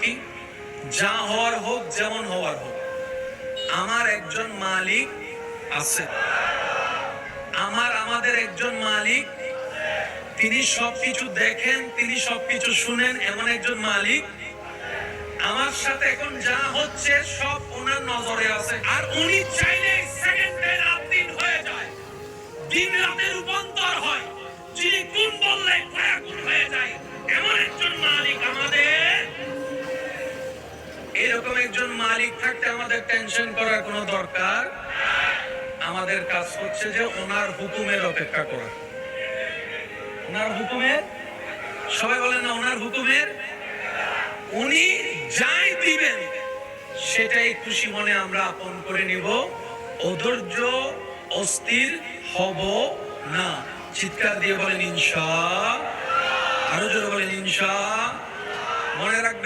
কি? যা হওয়ার হোক, যেমন হওয়ার হোক, আমার একজন মালিক আছে। আমাদের একজন মালিক, তিনি সবকিছু দেখেন, তিনি সবকিছু শুনেন, এমন একজন মালিক আমার সাথে এখন যা হচ্ছে সব ওনার নজরে আছে। আর উনি চাইলে সেকেন্ডে রাত দিন হয়ে যায়, দিন রাতে রূপান্তর হয়, যিনি কোন বললে ফায়াকুন হয়ে যায়, এমন একজন মালিক আমাদের। এরকম একজন মালিক থাকতে আমাদের টেনশন করার কোনো দরকার। আমাদের কাজ হচ্ছে যে ওনার হুকুমের অপেক্ষা করা। ওনার হুকুমের, সবাই বলেন না, ওনার হুকুমের। উনি যাই দিবেন সেটাই খুশি মনে আমরা আপন করে নিব, অধৈর্য অস্থির হব না। চিৎকার দিয়ে বলেন ইনশাআল্লাহ, আরো জোরে বলেন ইনশাআল্লাহ। মনে রাখবেন।